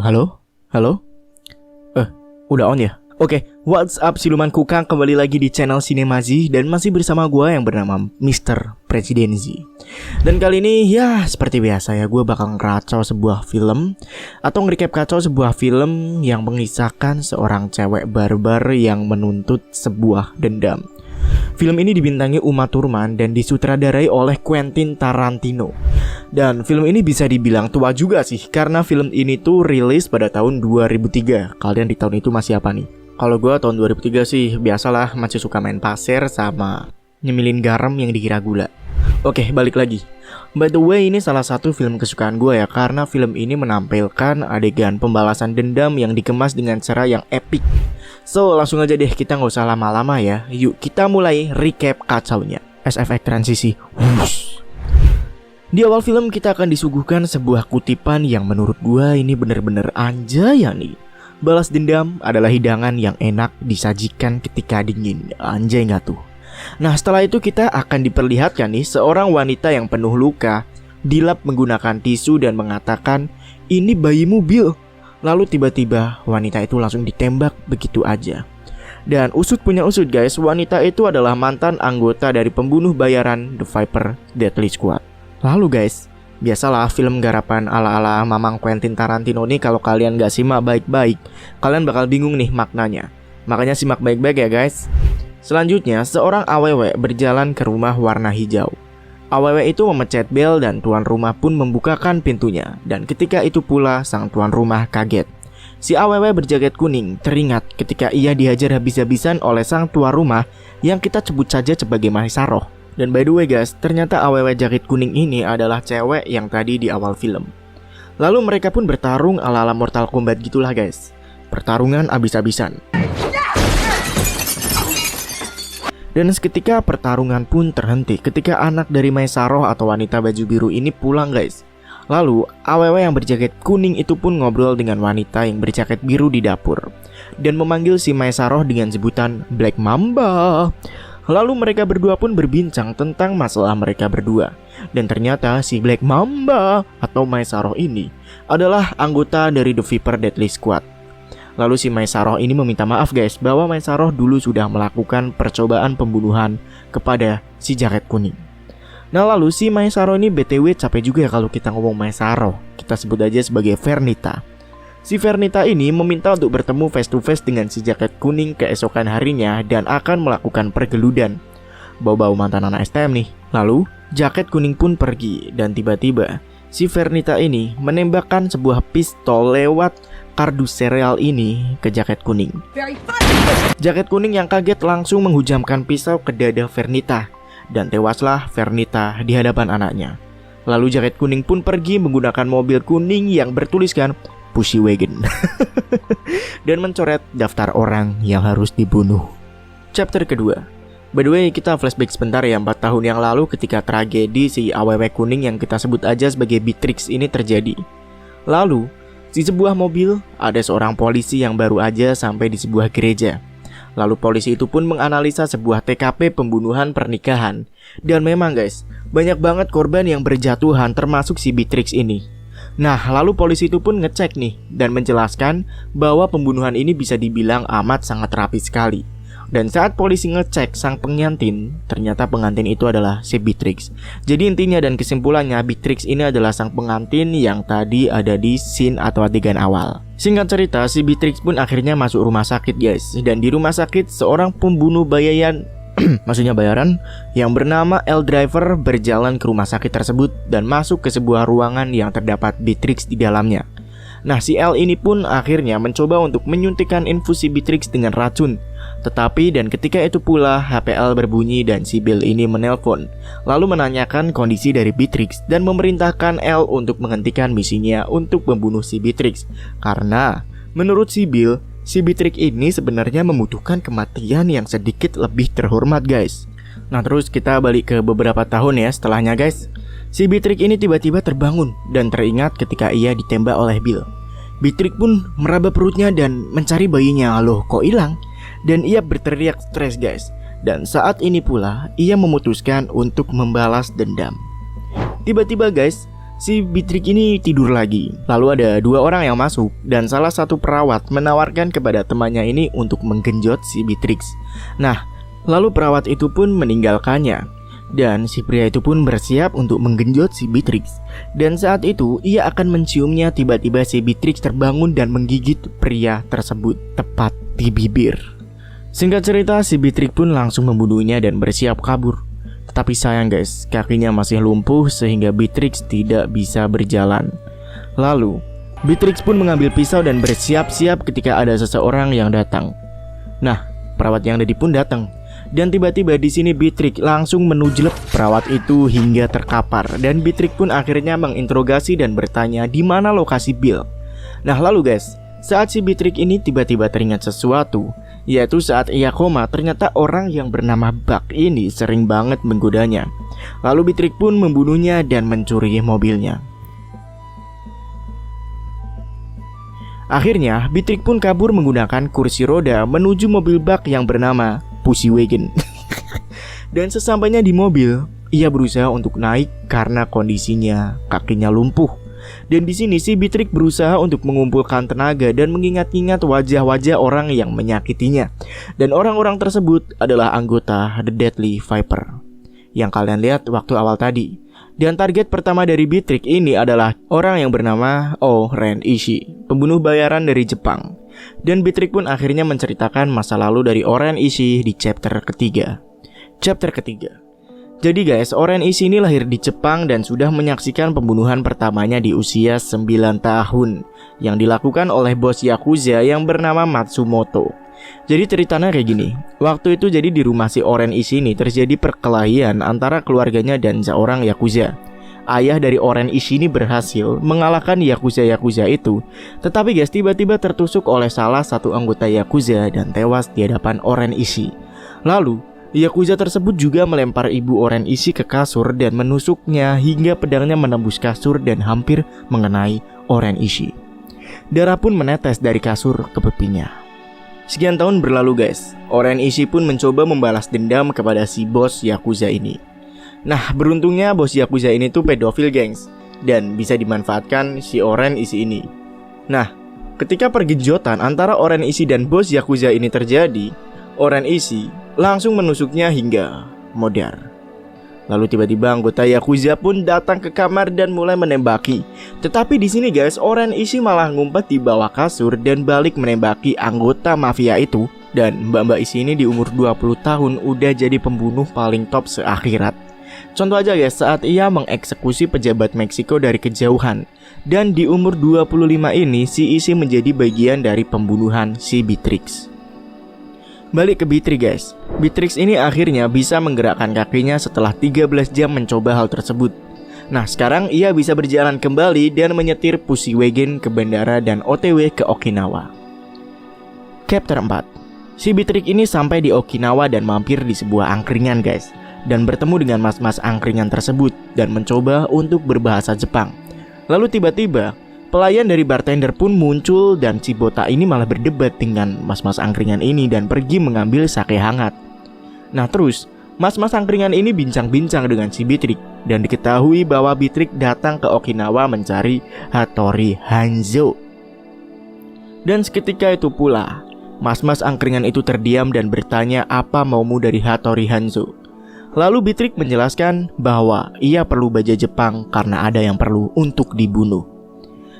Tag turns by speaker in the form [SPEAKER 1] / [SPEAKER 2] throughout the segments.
[SPEAKER 1] Halo? Halo? Udah on ya? Oke, what's up siluman kukang, kembali lagi di channel Cinemazi dan masih bersama gue yang bernama Mr. Presidenzi. Dan kali ini ya seperti biasa ya, gue bakal ngeracau sebuah film atau nge-recap kacau sebuah film yang mengisahkan seorang cewek barbar yang menuntut sebuah dendam. Film ini dibintangi Uma Thurman dan disutradarai oleh Quentin Tarantino. Dan film ini bisa dibilang tua juga sih, karena film ini tuh rilis pada tahun 2003. Kalian di tahun itu masih apa nih? Kalau gue tahun 2003 sih biasalah, masih suka main pasir sama nyemilin garam yang dikira gula. Oke, balik lagi. By the way, ini salah satu film kesukaan gue ya, karena film ini menampilkan adegan pembalasan dendam yang dikemas dengan cara yang epic. So, langsung aja deh, kita nggak usah lama-lama ya. Yuk, kita mulai recap kacaunya. SFX transisi. Wush. Di awal film kita akan disuguhkan sebuah kutipan yang menurut gua ini bener-bener anjay ya nih. Balas dendam adalah hidangan yang enak disajikan ketika dingin. Anjay nggak tuh? Nah, setelah itu kita akan diperlihatkan nih seorang wanita yang penuh luka dilap menggunakan tisu dan mengatakan, "Ini bayimu, Bill." Lalu tiba-tiba wanita itu langsung ditembak begitu aja. Dan usut punya usut guys, wanita itu adalah mantan anggota dari pembunuh bayaran The Viper Deadly Squad. Lalu guys, biasalah film garapan ala-ala Mamang Quentin Tarantino nih, kalau kalian gak simak baik-baik, kalian bakal bingung nih maknanya. Makanya simak baik-baik ya guys. Selanjutnya, seorang awewe berjalan ke rumah warna hijau. Awewe itu memencet bel dan tuan rumah pun membukakan pintunya. Dan ketika itu pula sang tuan rumah kaget. Si awewe berjaket kuning teringat ketika ia dihajar habis-habisan oleh sang tuan rumah yang kita sebut saja sebagai Maesaroh. Dan by the way guys, ternyata awewe jaket kuning ini adalah cewek yang tadi di awal film. Lalu mereka pun bertarung ala-ala Mortal Kombat gitulah guys. Pertarungan abis-abisan. Dan seketika pertarungan pun terhenti ketika anak dari Maesaroh atau wanita baju biru ini pulang guys. Lalu awewe yang berjaket kuning itu pun ngobrol dengan wanita yang berjaket biru di dapur dan memanggil si Maesaroh dengan sebutan Black Mamba. Lalu mereka berdua pun berbincang tentang masalah mereka berdua. Dan ternyata si Black Mamba atau Maesaroh ini adalah anggota dari The Viper Deadly Squad. Lalu si Maesaroh ini meminta maaf guys, bahwa Maesaroh dulu sudah melakukan percobaan pembunuhan kepada si jaket kuning. Nah lalu si Maesaroh ini BTW capek juga ya kalau kita ngomong Maesaroh, kita sebut aja sebagai Vernita. Si Vernita ini meminta untuk bertemu face to face dengan si jaket kuning keesokan harinya dan akan melakukan pergeludan. Bau-bau mantan anak STM nih. Lalu jaket kuning pun pergi dan tiba-tiba si Vernita ini menembakkan sebuah pistol lewat kardus sereal ini ke jaket kuning. Jaket kuning yang kaget langsung menghujamkan pisau ke dada Vernita dan tewaslah Vernita di hadapan anaknya. Lalu jaket kuning pun pergi menggunakan mobil kuning yang bertuliskan Pussy Wagon dan mencoret daftar orang yang harus dibunuh. Chapter kedua. By the way, kita flashback sebentar ya, 4 tahun yang lalu ketika tragedi si awewe kuning yang kita sebut aja sebagai Beatrix ini terjadi. Lalu di sebuah mobil, ada seorang polisi yang baru aja sampai di sebuah gereja. Lalu polisi itu pun menganalisa sebuah TKP pembunuhan pernikahan. Dan memang guys, banyak banget korban yang berjatuhan termasuk si Beatrix ini. Nah, lalu polisi itu pun ngecek nih dan menjelaskan bahwa pembunuhan ini bisa dibilang amat sangat rapi sekali. Dan saat polisi ngecek sang pengantin, ternyata pengantin itu adalah si Beatrix. Jadi intinya dan kesimpulannya, Beatrix ini adalah sang pengantin yang tadi ada di scene atau adegan awal. Singkat cerita, si Beatrix pun akhirnya masuk rumah sakit guys. Dan di rumah sakit, seorang pembunuh bayaran maksudnya bayaran yang bernama L. Driver berjalan ke rumah sakit tersebut dan masuk ke sebuah ruangan yang terdapat Beatrix di dalamnya. Nah, si L ini pun akhirnya mencoba untuk menyuntikkan infusi Beatrix dengan racun. Tetapi dan ketika itu pula HPL berbunyi dan si Bill ini menelpon, lalu menanyakan kondisi dari Beatrix dan memerintahkan L untuk menghentikan misinya untuk membunuh si Beatrix. Karena menurut si Bill, si Beatrix ini sebenarnya membutuhkan kematian yang sedikit lebih terhormat guys. Nah terus kita balik ke beberapa tahun ya setelahnya guys. Si Beatrix ini tiba-tiba terbangun dan teringat ketika ia ditembak oleh Bill. Beatrix pun meraba perutnya dan mencari bayinya. Loh kok hilang? Dan ia berteriak stres guys. Dan saat ini pula ia memutuskan untuk membalas dendam. Tiba-tiba guys, si Beatrix ini tidur lagi. Lalu ada dua orang yang masuk dan salah satu perawat menawarkan kepada temannya ini untuk menggenjot si Beatrix. Nah, lalu perawat itu pun meninggalkannya. Dan si pria itu pun bersiap untuk menggenjot si Beatrix. Dan saat itu ia akan menciumnya, tiba-tiba si Beatrix terbangun dan menggigit pria tersebut tepat di bibir. Singkat cerita, si Beatrix pun langsung membunuhnya dan bersiap kabur. Tetapi sayang guys, kakinya masih lumpuh sehingga Beatrix tidak bisa berjalan. Lalu, Beatrix pun mengambil pisau dan bersiap-siap ketika ada seseorang yang datang. Nah, perawat yang tadi pun datang. Dan tiba-tiba di sini Beatrix langsung menujlep perawat itu hingga terkapar. Dan Beatrix pun akhirnya menginterogasi dan bertanya di mana lokasi Bill. Nah lalu guys, saat si Beatrix ini tiba-tiba teringat sesuatu, yaitu saat ia koma ternyata orang yang bernama Buck ini sering banget menggodanya. Lalu Beatrix pun membunuhnya dan mencuri mobilnya. Akhirnya Beatrix pun kabur menggunakan kursi roda menuju mobil Buck yang bernama Pussy Wagon. Dan sesampainya di mobil, ia berusaha untuk naik karena kondisinya kakinya lumpuh. Dan di sini si Beatrix berusaha untuk mengumpulkan tenaga dan mengingat-ingat wajah-wajah orang yang menyakitinya. Dan orang-orang tersebut adalah anggota The Deadly Viper yang kalian lihat waktu awal tadi. Dan target pertama dari Beatrix ini adalah orang yang bernama Ren Ishii, pembunuh bayaran dari Jepang. Dan Beatrix pun akhirnya menceritakan masa lalu dari Ren Ishii di chapter ketiga. Jadi guys, Ren Ishii ini lahir di Jepang dan sudah menyaksikan pembunuhan pertamanya di usia 9 tahun yang dilakukan oleh bos Yakuza yang bernama Matsumoto. Jadi ceritanya kayak gini. Waktu itu jadi di rumah si Ren Ishii ini terjadi perkelahian antara keluarganya dan seorang Yakuza. Ayah dari Ren Ishii ini berhasil mengalahkan Yakuza itu. Tetapi guys, tiba-tiba tertusuk oleh salah satu anggota Yakuza dan tewas di hadapan Ren Ishii. Lalu, Yakuza tersebut juga melempar ibu Ren Ishii ke kasur dan menusuknya hingga pedangnya menembus kasur dan hampir mengenai Ren Ishii. Darah pun menetes dari kasur ke pipinya. Sekian tahun berlalu guys, Ren Ishii pun mencoba membalas dendam kepada si bos Yakuza ini. Nah, beruntungnya bos Yakuza ini tuh pedofil gengs, dan bisa dimanfaatkan si Ren Ishii ini. Nah, ketika pergenjotan antara Ren Ishii dan bos Yakuza ini terjadi, Ren Ishii langsung menusuknya hingga modar. Lalu tiba-tiba anggota Yakuza pun datang ke kamar dan mulai menembaki. Tetapi di sini guys, Ren Ishii malah ngumpet di bawah kasur dan balik menembaki anggota mafia itu. Dan Mbak Ishii ini di umur 20 tahun udah jadi pembunuh paling top seakhirat. Contoh aja guys, saat ia mengeksekusi pejabat Meksiko dari kejauhan. Dan di umur 25 ini si Ishii menjadi bagian dari pembunuhan si Beatrix. Balik ke Beatrix guys, Beatrix ini akhirnya bisa menggerakkan kakinya setelah 13 jam mencoba hal tersebut. Nah sekarang ia bisa berjalan kembali dan menyetir Pussy Wagon ke bandara dan OTW ke Okinawa. Chapter 4. Si Beatrix ini sampai di Okinawa dan mampir di sebuah angkringan guys, dan bertemu dengan mas-mas angkringan tersebut dan mencoba untuk berbahasa Jepang. Lalu tiba-tiba pelayan dari bartender pun muncul dan si botak ini malah berdebat dengan mas-mas angkringan ini dan pergi mengambil sake hangat. Nah terus, mas-mas angkringan ini bincang-bincang dengan si Beatrix dan diketahui bahwa Beatrix datang ke Okinawa mencari Hattori Hanzo. Dan seketika itu pula, mas-mas angkringan itu terdiam dan bertanya apa maumu dari Hattori Hanzo. Lalu Beatrix menjelaskan bahwa ia perlu baja Jepang karena ada yang perlu untuk dibunuh.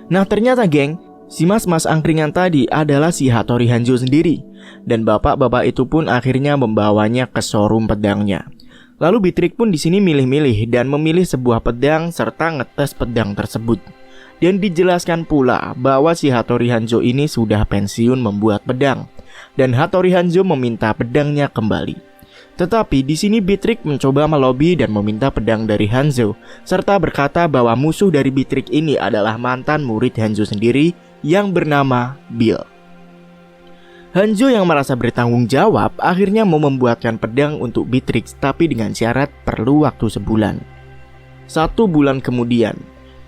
[SPEAKER 1] Nah ternyata geng, si mas-mas angkringan tadi adalah si Hattori Hanzo sendiri. Dan bapak-bapak itu pun akhirnya membawanya ke showroom pedangnya. Lalu Beatrix pun di sini milih-milih dan memilih sebuah pedang serta ngetes pedang tersebut. Dan dijelaskan pula bahwa si Hattori Hanzo ini sudah pensiun membuat pedang. Dan Hattori Hanzo meminta pedangnya kembali. Tetapi di sini Beatrix mencoba melobi dan meminta pedang dari Hanzo, serta berkata bahwa musuh dari Beatrix ini adalah mantan murid Hanzo sendiri yang bernama Bill. Hanzo yang merasa bertanggung jawab akhirnya mau membuatkan pedang untuk Beatrix, tapi dengan syarat perlu waktu sebulan. 1 bulan kemudian,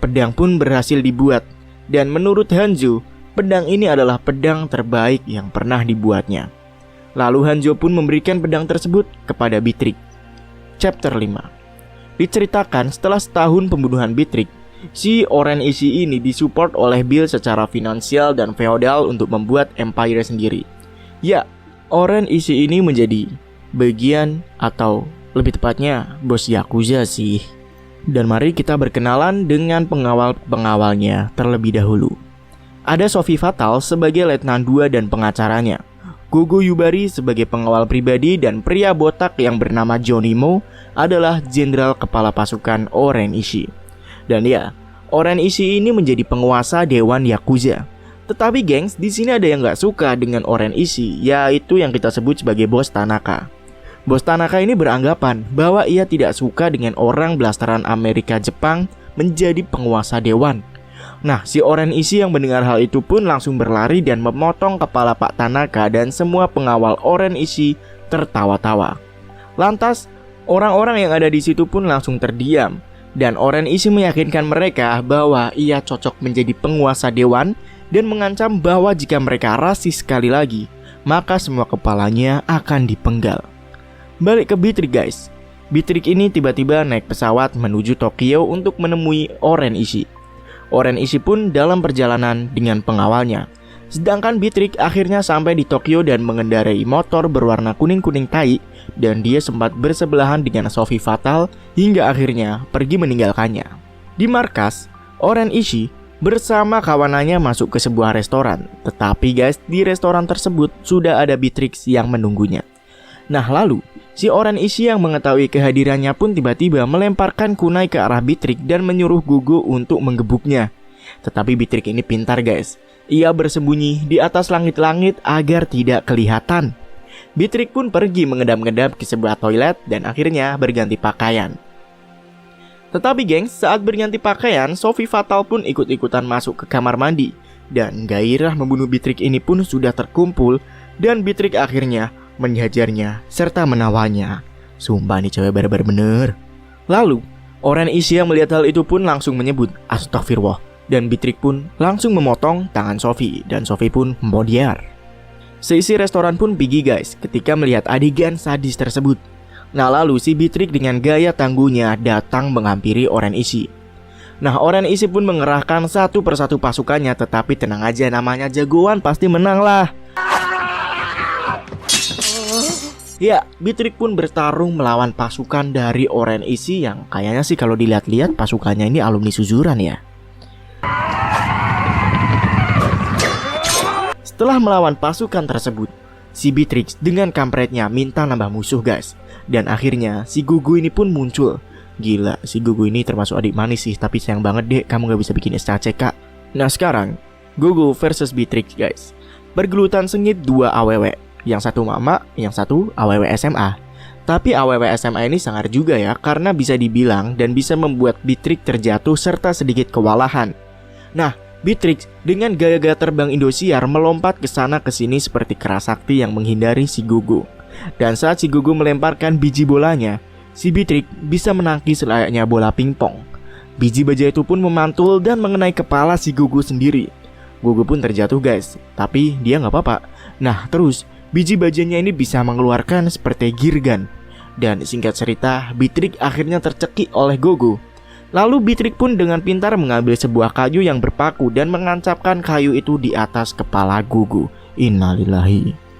[SPEAKER 1] pedang pun berhasil dibuat, dan menurut Hanzo, pedang ini adalah pedang terbaik yang pernah dibuatnya. Lalu Hanzo pun memberikan pedang tersebut kepada Beatrix. Chapter 5. Diceritakan setelah setahun pembunuhan Beatrix, Si Oren Ishii ini disupport oleh Bill secara finansial dan feodal untuk membuat empire sendiri. Ya, Oren Ishii ini menjadi bagian atau lebih tepatnya bos Yakuza sih. Dan mari kita berkenalan dengan pengawal-pengawalnya terlebih dahulu. Ada Sophie Fatal sebagai letnan 2 dan pengacaranya, Gogo Yubari sebagai pengawal pribadi, dan pria botak yang bernama Johnny Mo adalah jenderal kepala pasukan Oren Ishii. Dan ya, Oren Ishii ini menjadi penguasa Dewan Yakuza. Tetapi gengs, di sini ada yang gak suka dengan Oren Ishii, yaitu yang kita sebut sebagai Bos Tanaka. Bos Tanaka ini beranggapan bahwa ia tidak suka dengan orang blasteran Amerika Jepang menjadi penguasa dewan. Nah, si Oren Ishii yang mendengar hal itu pun langsung berlari dan memotong kepala Pak Tanaka, dan semua pengawal Oren Ishii tertawa-tawa. Lantas, orang-orang yang ada di situ pun langsung terdiam, dan Oren Ishii meyakinkan mereka bahwa ia cocok menjadi penguasa dewan dan mengancam bahwa jika mereka rasis sekali lagi, maka semua kepalanya akan dipenggal. Balik ke Beatrix guys. Beatrix ini tiba-tiba naik pesawat menuju Tokyo untuk menemui Oren Ishii. Oren Ishii pun dalam perjalanan dengan pengawalnya. Sedangkan Beatrix akhirnya sampai di Tokyo dan mengendarai motor berwarna kuning-kuning tai, dan dia sempat bersebelahan dengan Sophie Fatal hingga akhirnya pergi meninggalkannya. Di markas, Oren Ishii bersama kawanannya masuk ke sebuah restoran. Tetapi guys, di restoran tersebut sudah ada Beatrix yang menunggunya. Nah lalu, si Oren Ishii yang mengetahui kehadirannya pun tiba-tiba melemparkan kunai ke arah Beatrix dan menyuruh Gogo untuk menggebuknya. Tetapi Beatrix ini pintar guys. Ia bersembunyi di atas langit-langit agar tidak kelihatan. Beatrix pun pergi mengendap-endap ke sebuah toilet dan akhirnya berganti pakaian. Tetapi gengs, saat berganti pakaian, Sophie Fatal pun ikut-ikutan masuk ke kamar mandi. Dan gairah membunuh Beatrix ini pun sudah terkumpul, dan Beatrix akhirnya menghajarnya serta menawannya. Sumpah nih cewek barbar bener. Lalu Oren Ishii yang melihat hal itu pun langsung menyebut astagfirullah, dan Beatrix pun langsung memotong tangan Sophie, dan Sophie pun memodiar. Seisi restoran pun pergi guys ketika melihat adegan sadis tersebut. Nah lalu si Beatrix dengan gaya tangguhnya datang menghampiri Oren Ishii. Nah Oren Ishii pun mengerahkan satu persatu pasukannya, tetapi tenang aja, namanya jagoan pasti menang lah. Ya, Beatrix pun bertarung melawan pasukan dari Oren Ishii yang kayaknya sih kalau dilihat-lihat pasukannya ini alumni Suzuran ya. Setelah melawan pasukan tersebut, si Beatrix dengan kampretnya minta nambah musuh guys. Dan akhirnya si Gugu ini pun muncul. Gila, si Gugu ini termasuk adik manis sih, tapi sayang banget deh kamu gak bisa bikin SCC kak. Nah sekarang, Gugu versus Beatrix guys. Bergelutan sengit dua AWW. Yang satu mama, yang satu AWW SMA. Tapi AWW SMA ini sangar juga ya, karena bisa dibilang dan bisa membuat Beatrix terjatuh serta sedikit kewalahan. Nah, Beatrix dengan gaya-gaya terbang Indosiar melompat ke sana ke sini seperti kera sakti yang menghindari si Gugu. Dan saat si Gugu melemparkan biji bolanya, si Beatrix bisa menangkis layaknya bola pingpong. Biji baja itu pun memantul dan mengenai kepala si Gugu sendiri. Gugu pun terjatuh guys, tapi dia nggak apa-apa. Nah terus biji bajanya ini bisa mengeluarkan seperti gear gun. Dan singkat cerita, Beatrix akhirnya tercekik oleh Gogo. Lalu Beatrix pun dengan pintar mengambil sebuah kayu yang berpaku dan mengancapkan kayu itu di atas kepala Gogo. Innalillahi.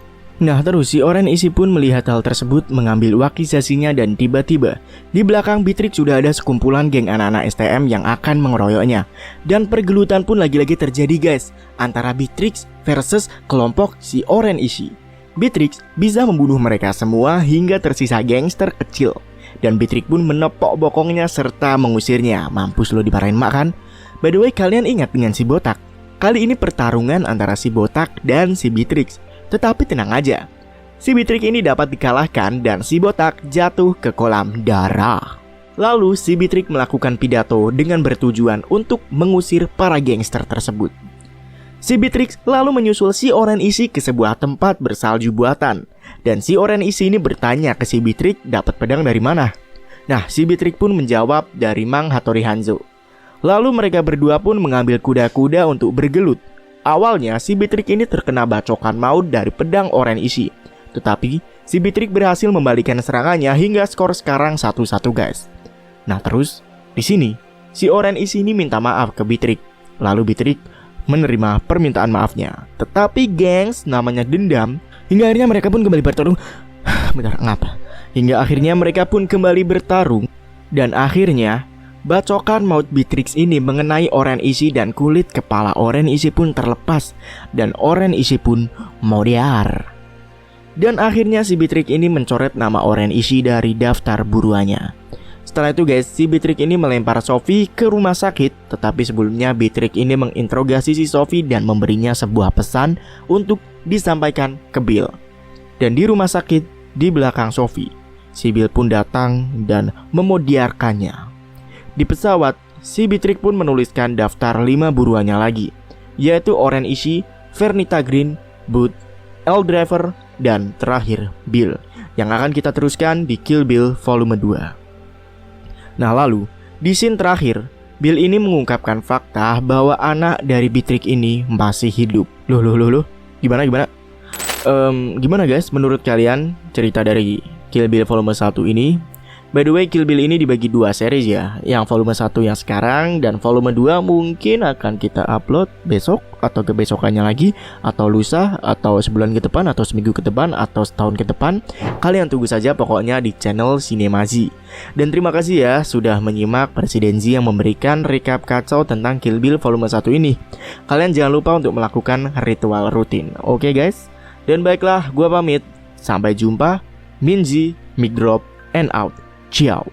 [SPEAKER 1] Nah terus si Oren Ishii pun melihat hal tersebut, mengambil wakizashinya, dan tiba-tiba di belakang Beatrix sudah ada sekumpulan geng anak-anak STM yang akan mengeroyoknya. Dan pergelutan pun lagi-lagi terjadi guys, antara Beatrix versus kelompok si Oren Ishii. Beatrix bisa membunuh mereka semua hingga tersisa gangster kecil. Dan Beatrix pun menepok bokongnya serta mengusirnya. Mampus lo dimarahin mak kan? By the way, kalian ingat dengan si botak? Kali ini pertarungan antara si botak dan si Beatrix. Tetapi tenang aja, si Beatrix ini dapat dikalahkan dan si botak jatuh ke kolam darah. Lalu si Beatrix melakukan pidato dengan bertujuan untuk mengusir para gangster tersebut. Si Beatrix lalu menyusul si Oren Ishii ke sebuah tempat bersalju buatan. Dan si Oren Ishii ini bertanya ke si Beatrix dapat pedang dari mana. Nah si Beatrix pun menjawab dari Mang Hattori Hanzo. Lalu mereka berdua pun mengambil kuda-kuda untuk bergelut. Awalnya si Beatrix ini terkena bacokan maut dari pedang Oren Ishii. Tetapi si Beatrix berhasil membalikan serangannya hingga skor sekarang 1-1 guys. Nah terus di sini Si Oren Ishii ini minta maaf ke Beatrix. Lalu Beatrix menerima permintaan maafnya. Tetapi gengs, namanya dendam. Hingga akhirnya mereka pun kembali bertarung. Bentar, ngapa? Hingga akhirnya mereka pun kembali bertarung. Dan akhirnya bacokan maut Beatrix ini mengenai Oren Ishii dan kulit kepala Oren Ishii pun terlepas. Dan Oren Ishii pun modiar. Dan akhirnya si Beatrix ini mencoret nama Oren Ishii dari daftar buruannya. Setelah itu guys, si Beatrix ini melempar Sophie ke rumah sakit. Tetapi sebelumnya Beatrix ini menginterogasi si Sophie dan memberinya sebuah pesan untuk disampaikan ke Bill. Dan di rumah sakit di belakang Sophie, si Bill pun datang dan memodiarkannya. Di pesawat, si Beatrix pun menuliskan daftar 5 buruannya lagi, yaitu Oren Ishii, Vernita Green, Booth, L. Driver, dan terakhir Bill, yang akan kita teruskan di Kill Bill volume 2. Nah lalu, di scene terakhir, Bill ini mengungkapkan fakta bahwa anak dari Beatrix ini masih hidup. Loh, gimana? Gimana guys, menurut kalian cerita dari Kill Bill volume 1 ini? By the way, Kill Bill ini dibagi 2 series ya. Yang volume 1 yang sekarang dan volume 2 mungkin akan kita upload besok atau kebesokannya lagi, atau lusa, atau sebulan ke depan, atau seminggu ke depan, atau setahun ke depan. Kalian tunggu saja pokoknya di channel Cinemazi. Dan terima kasih ya sudah menyimak Presidensi yang memberikan recap kacau tentang Kill Bill volume 1 ini. Kalian jangan lupa untuk melakukan ritual rutin. Oke guys? Dan baiklah, gua pamit. Sampai jumpa. Minji, mic drop, and out. Ciao.